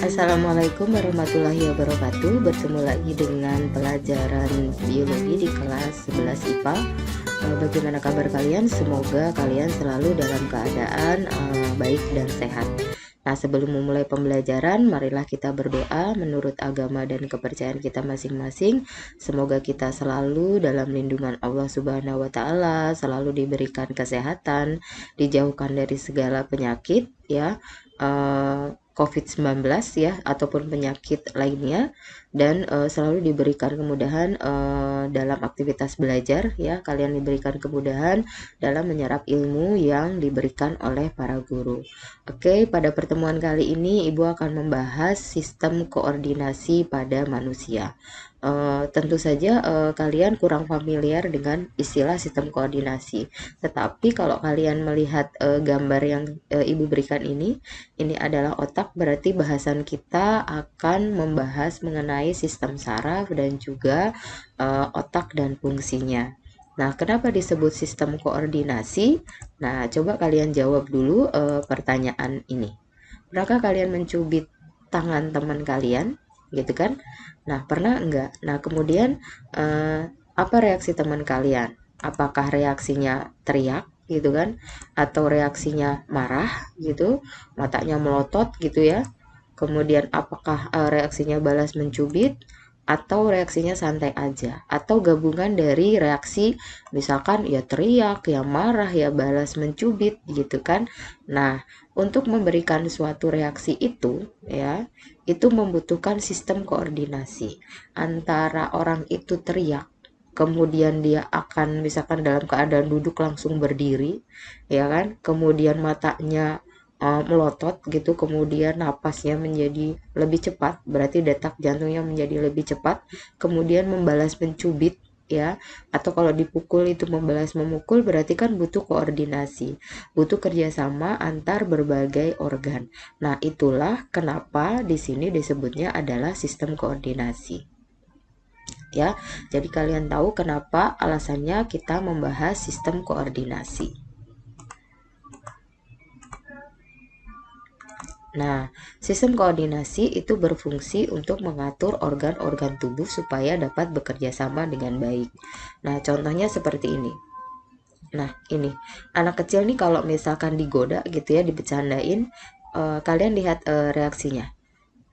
Assalamualaikum warahmatullahi wabarakatuh. Bertemu lagi dengan pelajaran biologi di kelas 11 IPA. Bagaimana kabar kalian? Semoga kalian selalu dalam keadaan baik dan sehat. Nah, sebelum memulai pembelajaran, marilah kita berdoa menurut agama dan kepercayaan kita masing-masing. Semoga kita selalu dalam lindungan Allah Subhanahu wa Ta'ala, selalu diberikan kesehatan, dijauhkan dari segala penyakit, ya. COVID-19 ya, ataupun penyakit lainnya, dan selalu diberikan kemudahan dalam aktivitas belajar ya. Kalian diberikan kemudahan dalam menyerap ilmu yang diberikan oleh para guru. Oke, pada pertemuan kali ini Ibu akan membahas sistem koordinasi pada manusia. Tentu saja kalian kurang familiar dengan istilah sistem koordinasi. Tetapi kalau kalian melihat gambar yang Ibu berikan ini adalah otak, berarti bahasan kita akan membahas mengenai sistem saraf dan juga otak dan fungsinya. Nah, kenapa disebut sistem koordinasi? Nah, coba kalian jawab dulu pertanyaan ini. Pernahkah kalian mencubit tangan teman kalian? Gitu kan? Nah, pernah enggak? Nah, kemudian apa reaksi teman kalian? Apakah reaksinya teriak gitu kan? Atau reaksinya marah gitu? Matanya melotot gitu ya? Kemudian apakah reaksinya balas mencubit? Atau reaksinya santai aja? Atau gabungan dari reaksi misalkan ya teriak, ya marah, ya balas mencubit gitu kan? Nah, untuk memberikan suatu reaksi itu ya, itu membutuhkan sistem koordinasi antara orang itu teriak, kemudian dia akan misalkan dalam keadaan duduk langsung berdiri ya kan, kemudian matanya melotot gitu, kemudian napasnya menjadi lebih cepat, berarti detak jantungnya menjadi lebih cepat, kemudian membalas mencubit ya, atau kalau dipukul itu membalas memukul, berarti kan butuh koordinasi, butuh kerjasama antar berbagai organ. Nah, itulah kenapa di sini disebutnya adalah sistem koordinasi. Ya, jadi kalian tahu kenapa alasannya kita membahas sistem koordinasi. Nah, sistem koordinasi itu berfungsi untuk mengatur organ-organ tubuh supaya dapat bekerja sama dengan baik. Nah, contohnya seperti ini. Nah, ini anak kecil nih kalau misalkan digoda gitu ya, dibecandain, kalian lihat reaksinya.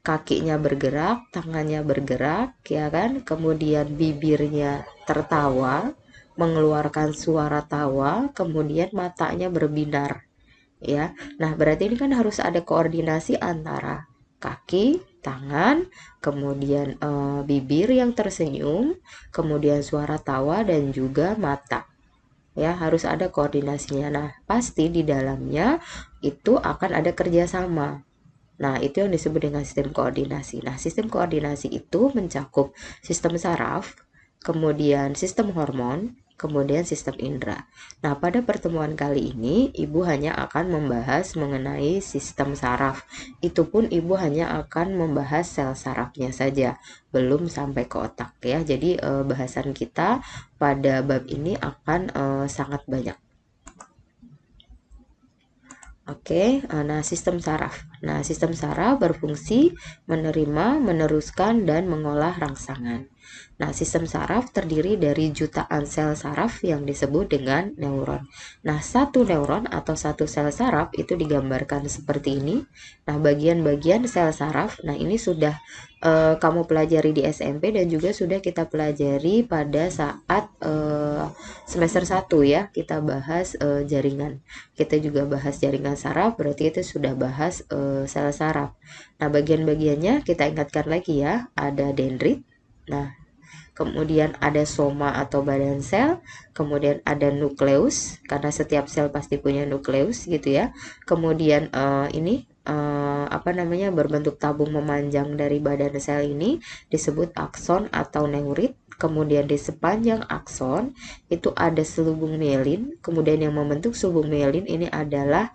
Kakinya bergerak, tangannya bergerak, ya kan? Kemudian bibirnya tertawa, mengeluarkan suara tawa, kemudian matanya berbinar ya. Nah, berarti ini kan harus ada koordinasi antara kaki, tangan, kemudian bibir yang tersenyum, kemudian suara tawa dan juga mata. Ya, harus ada koordinasinya. Nah, pasti di dalamnya itu akan ada kerjasama. Nah, itu yang disebut dengan sistem koordinasi. Nah, sistem koordinasi itu mencakup sistem saraf, kemudian sistem hormon, kemudian sistem indera. Nah, pada pertemuan kali ini, Ibu hanya akan membahas mengenai sistem saraf. Itu pun Ibu hanya akan membahas sel sarafnya saja, belum sampai ke otak ya. Jadi, bahasan kita pada bab ini akan sangat banyak. Oke, nah sistem saraf. Nah, sistem saraf berfungsi menerima, meneruskan, dan mengolah rangsangan. Nah, sistem saraf terdiri dari jutaan sel saraf yang disebut dengan neuron. Nah, satu neuron atau satu sel saraf itu digambarkan seperti ini. Nah, bagian-bagian sel saraf, nah ini sudah kamu pelajari di SMP dan juga sudah kita pelajari pada saat semester 1 ya. Kita bahas jaringan. Kita juga bahas jaringan saraf, berarti itu sudah bahas sel saraf. Nah, bagian-bagiannya kita ingatkan lagi ya, ada dendrit. Nah, kemudian ada soma atau badan sel, kemudian ada nukleus, karena setiap sel pasti punya nukleus gitu ya. Kemudian ini berbentuk tabung memanjang dari badan sel ini disebut akson atau neurit. Kemudian di sepanjang akson itu ada selubung mielin, kemudian yang membentuk selubung mielin ini adalah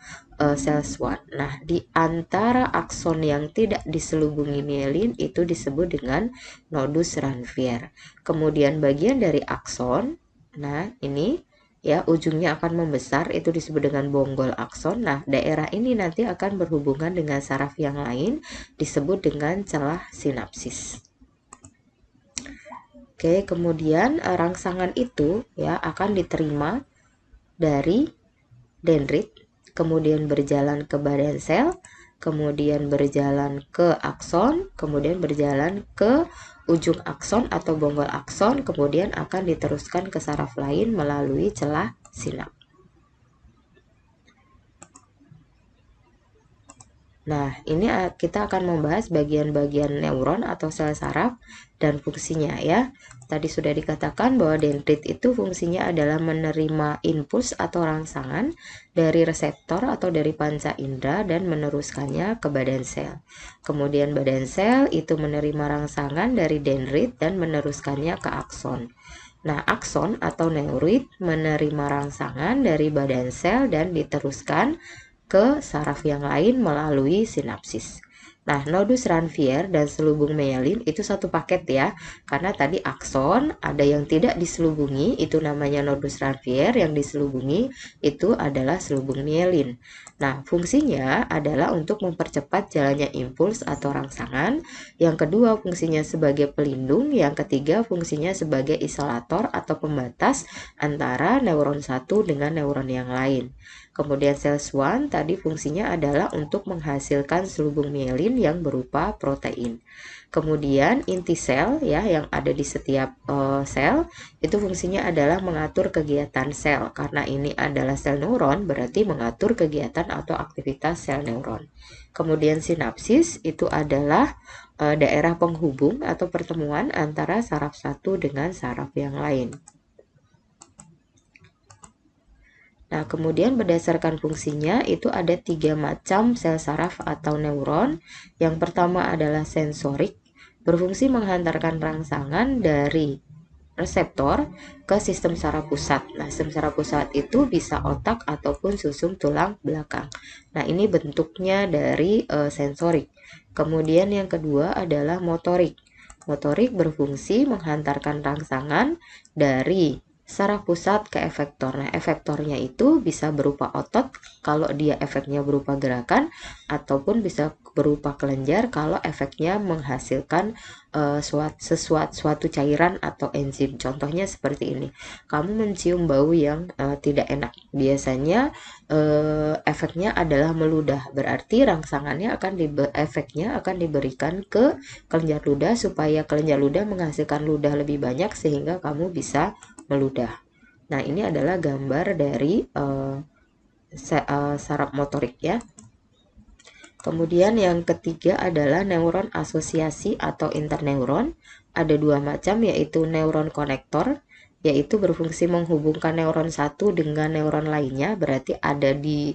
sel SWOT. Nah, di antara akson yang tidak diselubungi mielin itu disebut dengan nodus Ranvier. Kemudian bagian dari akson, nah ini ya, ujungnya akan membesar, itu disebut dengan bonggol akson. Nah, daerah ini nanti akan berhubungan dengan saraf yang lain, disebut dengan celah sinapsis. Oke, kemudian rangsangan itu ya akan diterima dari dendrit, kemudian berjalan ke badan sel, kemudian berjalan ke akson, kemudian berjalan ke ujung akson atau bonggol akson, kemudian akan diteruskan ke saraf lain melalui celah sinap. Nah, ini kita akan membahas bagian-bagian neuron atau sel saraf dan fungsinya ya. Tadi sudah dikatakan bahwa dendrit itu fungsinya adalah menerima impuls atau rangsangan dari reseptor atau dari panca indera dan meneruskannya ke badan sel. Kemudian badan sel itu menerima rangsangan dari dendrit dan meneruskannya ke akson. Nah, akson atau neuroid menerima rangsangan dari badan sel dan diteruskan ke saraf yang lain melalui sinapsis. Nah, nodus Ranvier dan selubung myelin itu satu paket ya, karena tadi akson ada yang tidak diselubungi, itu namanya nodus Ranvier, yang diselubungi itu adalah selubung myelin. Nah, fungsinya adalah untuk mempercepat jalannya impuls atau rangsangan, yang kedua fungsinya sebagai pelindung, yang ketiga fungsinya sebagai isolator atau pembatas antara neuron satu dengan neuron yang lain. Kemudian sel Schwann tadi fungsinya adalah untuk menghasilkan selubung myelin yang berupa protein. Kemudian inti sel ya yang ada di setiap sel itu fungsinya adalah mengatur kegiatan sel. Karena ini adalah sel neuron berarti mengatur kegiatan atau aktivitas sel neuron. Kemudian sinapsis itu adalah daerah penghubung atau pertemuan antara saraf satu dengan saraf yang lain. Nah, kemudian berdasarkan fungsinya itu ada 3 macam sel saraf atau neuron. Yang pertama adalah sensorik, berfungsi menghantarkan rangsangan dari reseptor ke sistem saraf pusat. Nah, sistem saraf pusat itu bisa otak ataupun susum tulang belakang. Nah, ini bentuknya dari sensorik. Kemudian yang kedua adalah motorik. Motorik berfungsi menghantarkan rangsangan dari saraf pusat ke efektor. Nah, efektornya itu bisa berupa otot kalau dia efeknya berupa gerakan, ataupun bisa berupa kelenjar kalau efeknya menghasilkan suatu cairan atau enzim. Contohnya seperti ini. Kamu mencium bau yang tidak enak. Biasanya efeknya adalah meludah. Berarti rangsangannya efeknya akan diberikan ke kelenjar ludah supaya kelenjar ludah menghasilkan ludah lebih banyak sehingga kamu bisa meludah. Nah, ini adalah gambar dari saraf motorik ya. Kemudian yang ketiga adalah neuron asosiasi atau interneuron. Ada 2 macam, yaitu neuron konektor, yaitu berfungsi menghubungkan neuron satu dengan neuron lainnya, berarti ada di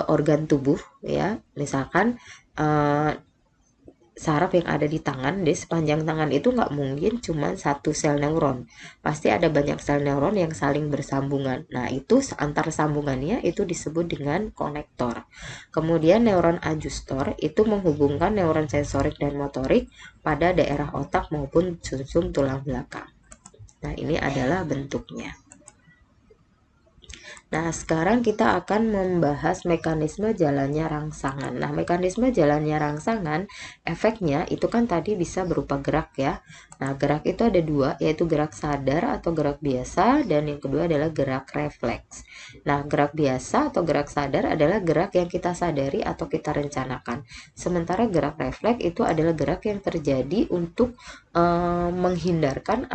organ tubuh ya. Misalkan saraf yang ada di tangan, di sepanjang tangan itu nggak mungkin cuma satu sel neuron, pasti ada banyak sel neuron yang saling bersambungan. Nah, itu antar sambungannya itu disebut dengan konektor. Kemudian neuron adjustor itu menghubungkan neuron sensorik dan motorik pada daerah otak maupun sumsum tulang belakang. Nah, ini adalah bentuknya. Nah, sekarang kita akan membahas mekanisme jalannya rangsangan. Nah, mekanisme jalannya rangsangan, efeknya itu kan tadi bisa berupa gerak ya. Nah, gerak itu ada 2, yaitu gerak sadar atau gerak biasa, dan yang kedua adalah gerak refleks. Nah, gerak biasa atau gerak sadar adalah gerak yang kita sadari atau kita rencanakan. Sementara gerak refleks itu adalah gerak yang terjadi untuk menghindarkan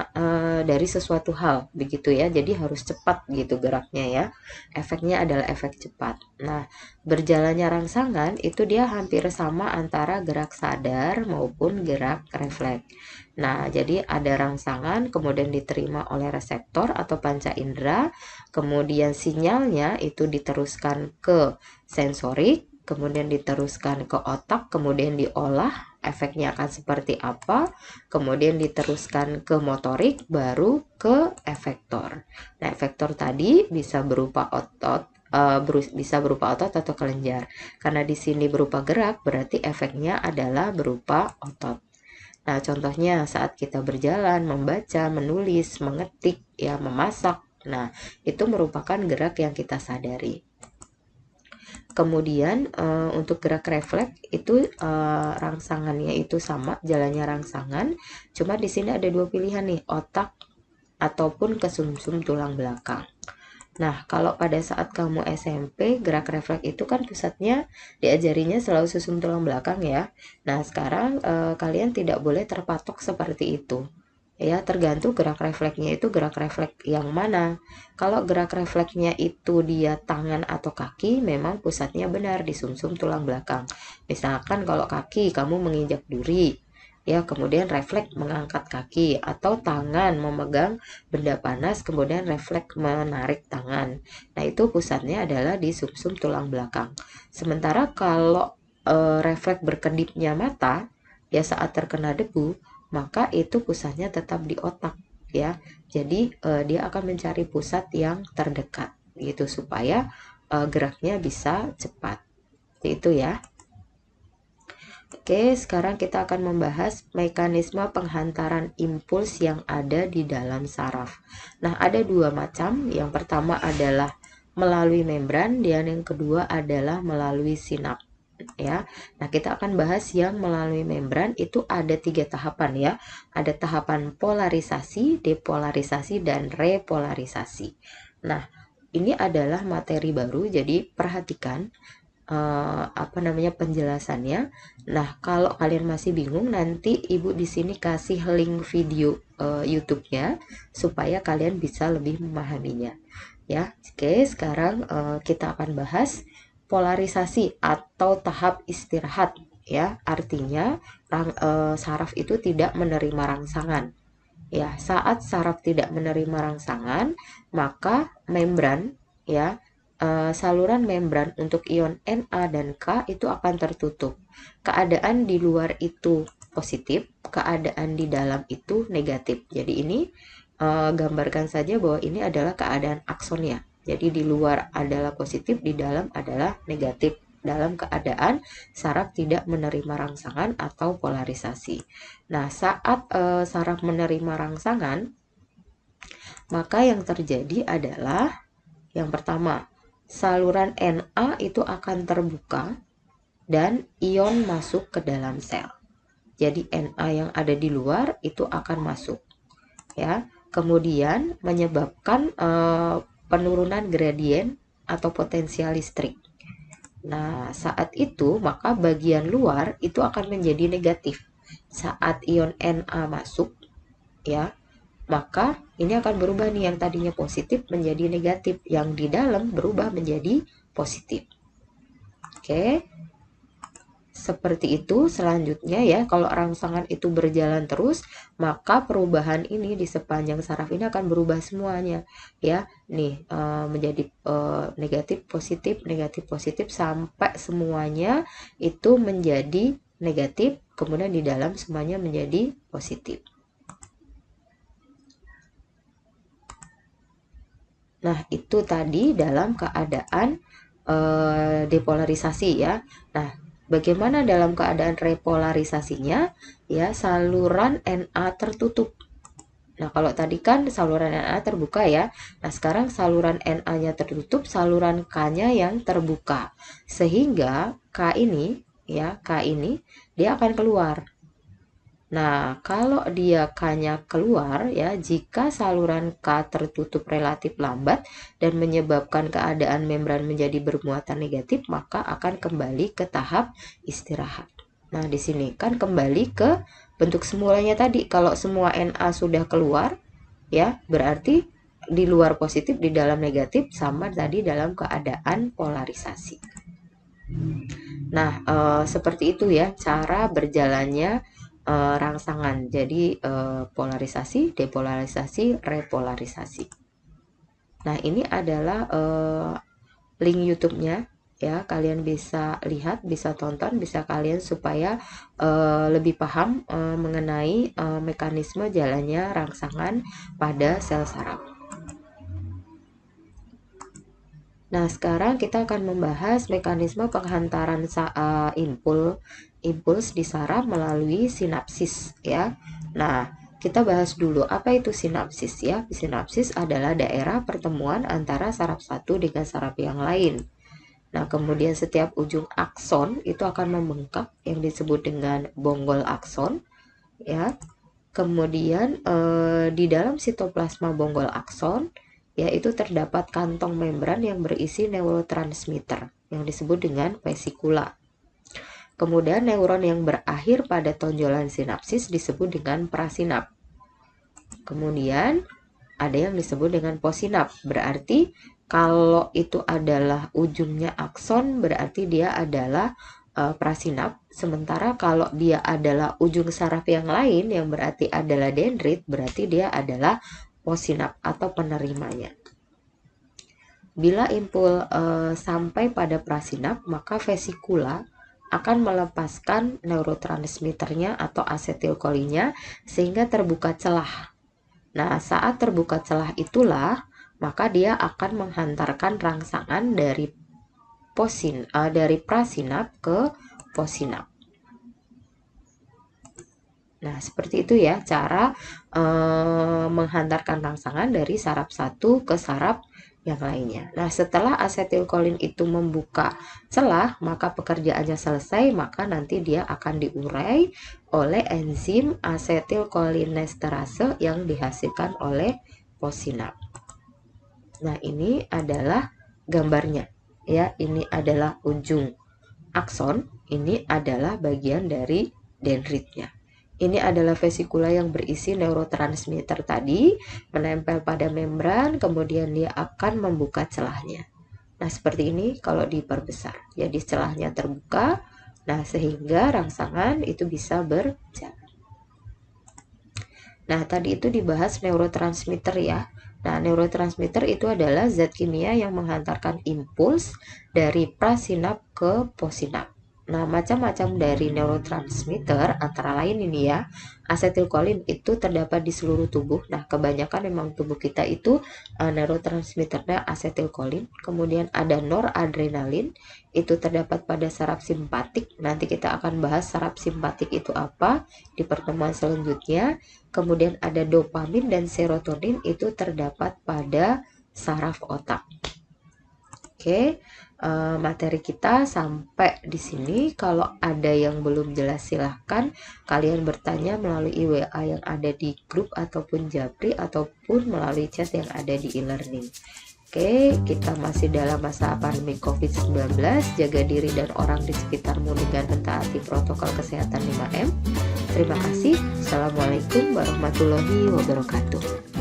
dari sesuatu hal, begitu ya. Jadi harus cepat gitu geraknya ya. Efeknya adalah efek cepat. Nah, berjalannya rangsangan itu dia hampir sama antara gerak sadar maupun gerak refleks. Nah, jadi ada rangsangan kemudian diterima oleh reseptor atau panca indera, kemudian sinyalnya itu diteruskan ke sensorik, kemudian diteruskan ke otak, kemudian diolah, efeknya akan seperti apa, kemudian diteruskan ke motorik, baru ke efektor. Nah, efektor tadi bisa berupa otot, atau kelenjar. Karena di sini berupa gerak, berarti efeknya adalah berupa otot. Nah, contohnya saat kita berjalan, membaca, menulis, mengetik, ya, memasak, Nah, itu merupakan gerak yang kita sadari. Kemudian untuk gerak refleks itu rangsangannya itu sama, jalannya rangsangan. Cuma di sini ada dua pilihan nih, otak ataupun ke sumsum tulang belakang. Nah, kalau pada saat kamu SMP, gerak refleks itu kan pusatnya diajarinya selalu sumsum tulang belakang ya. Nah, sekarang kalian tidak boleh terpatok seperti itu. Ya, tergantung gerak refleksnya itu gerak refleks yang mana. Kalau gerak refleksnya itu dia tangan atau kaki, memang pusatnya benar di sumsum tulang belakang. Misalkan kalau kaki kamu menginjak duri, ya kemudian refleks mengangkat kaki, atau tangan memegang benda panas kemudian refleks menarik tangan. Nah, itu pusatnya adalah di sumsum tulang belakang. Sementara kalau refleks berkedipnya mata ya saat terkena debu, maka itu pusatnya tetap di otak ya. Jadi dia akan mencari pusat yang terdekat gitu supaya geraknya bisa cepat. Itu ya. Oke, sekarang kita akan membahas mekanisme penghantaran impuls yang ada di dalam saraf. Nah, ada dua macam. Yang pertama adalah melalui membran, dan yang kedua adalah melalui sinap. Ya, nah kita akan bahas yang melalui membran itu ada 3 tahapan ya. Ada tahapan polarisasi, depolarisasi, dan repolarisasi. Nah, ini adalah materi baru, jadi perhatikan penjelasannya. Nah, kalau kalian masih bingung, nanti ibu di sini kasih link video YouTube-nya supaya kalian bisa lebih memahaminya. Ya, oke. Sekarang kita akan bahas polarisasi atau tahap istirahat. Ya, artinya saraf itu tidak menerima rangsangan. Ya, saat saraf tidak menerima rangsangan, maka membran ya saluran membran untuk ion Na dan K itu akan tertutup. Keadaan di luar itu positif, keadaan di dalam itu negatif. Jadi ini gambarkan saja bahwa ini adalah keadaan aksonia. Jadi di luar adalah positif, di dalam adalah negatif. Dalam keadaan saraf tidak menerima rangsangan atau polarisasi. Nah, saat saraf menerima rangsangan, maka yang terjadi adalah yang pertama, saluran Na itu akan terbuka dan ion masuk ke dalam sel. Jadi Na yang ada di luar itu akan masuk. Ya, kemudian menyebabkan penurunan gradien atau potensial listrik. Nah, saat itu maka bagian luar itu akan menjadi negatif. Saat ion Na masuk, ya, maka ini akan berubah nih, yang tadinya positif menjadi negatif, yang di dalam berubah menjadi positif. Oke, seperti itu. Selanjutnya ya, kalau rangsangan itu berjalan terus, maka perubahan ini di sepanjang saraf ini akan berubah semuanya ya. Nih menjadi negatif positif sampai semuanya itu menjadi negatif, kemudian di dalam semuanya menjadi positif. Nah, itu tadi dalam keadaan depolarisasi ya. Nah, bagaimana dalam keadaan repolarisasinya? Ya, saluran Na tertutup. Nah, kalau tadi kan saluran Na terbuka ya. Nah, sekarang saluran Na-nya tertutup, saluran K-nya yang terbuka. Sehingga K ini dia akan keluar. Nah, kalau dia K-nya keluar ya, jika saluran K tertutup relatif lambat dan menyebabkan keadaan membran menjadi bermuatan negatif, maka akan kembali ke tahap istirahat. Nah, di sini kan kembali ke bentuk semulanya tadi. Kalau semua Na sudah keluar, ya, berarti di luar positif, di dalam negatif, sama tadi dalam keadaan polarisasi. Nah, seperti itu ya cara berjalannya rangsangan. Jadi polarisasi, depolarisasi, repolarisasi. Nah, ini adalah link YouTube-nya ya. Kalian bisa lihat, bisa tonton, bisa kalian supaya lebih paham mengenai mekanisme jalannya rangsangan pada sel saraf. Nah, sekarang kita akan membahas mekanisme penghantaran impuls di saraf melalui sinapsis ya. Nah, kita bahas dulu apa itu sinapsis ya. Sinapsis adalah daerah pertemuan antara saraf satu dengan saraf yang lain. Nah, kemudian setiap ujung akson itu akan membengkak yang disebut dengan bonggol akson ya. Kemudian di dalam sitoplasma bonggol akson yaitu terdapat kantong membran yang berisi neurotransmitter yang disebut dengan vesikula. Kemudian neuron yang berakhir pada tonjolan sinapsis disebut dengan prasinap. Kemudian ada yang disebut dengan posinap. Berarti kalau itu adalah ujungnya akson berarti dia adalah prasinap. Sementara kalau dia adalah ujung saraf yang lain yang berarti adalah dendrit berarti dia adalah posinap atau penerimanya. Bila impul sampai pada prasinap maka vesikula akan melepaskan neurotransmitternya atau asetilkolinnya sehingga terbuka celah. Nah, saat terbuka celah itulah maka dia akan menghantarkan rangsangan dari prasinap ke posinap. Nah, seperti itu ya cara menghantarkan rangsangan dari saraf satu ke saraf yang lainnya. Nah, setelah asetilkolin itu membuka celah, maka pekerjaannya selesai, maka nanti dia akan diurai oleh enzim asetilkolinesterase yang dihasilkan oleh posinap. Nah, ini adalah gambarnya ya. Ini adalah ujung akson, ini adalah bagian dari dendritnya. Ini adalah vesikula yang berisi neurotransmitter tadi, menempel pada membran, kemudian dia akan membuka celahnya. Nah, seperti ini kalau diperbesar. Jadi celahnya terbuka, nah sehingga rangsangan itu bisa berjalan. Nah, tadi itu dibahas neurotransmitter ya. Nah, neurotransmitter itu adalah zat kimia yang menghantarkan impuls dari prasinap ke posinap. Nah, macam-macam dari neurotransmitter antara lain ini ya, asetilkolin itu terdapat di seluruh tubuh. Nah, kebanyakan memang tubuh kita itu neurotransmitternya asetilkolin. Kemudian ada noradrenalin, itu terdapat pada saraf simpatik. Nanti kita akan bahas saraf simpatik itu apa di pertemuan selanjutnya. Kemudian ada dopamin dan serotonin, itu terdapat pada saraf otak. Oke. Materi kita sampai di sini. Kalau ada yang belum jelas silahkan kalian bertanya melalui WA yang ada di grup ataupun Japri ataupun melalui chat yang ada di e-learning. Oke, kita masih dalam masa pandemi COVID-19. Jaga diri dan orang di sekitarmu dengan mentaati protokol kesehatan 5M. Terima kasih. Assalamualaikum warahmatullahi wabarakatuh.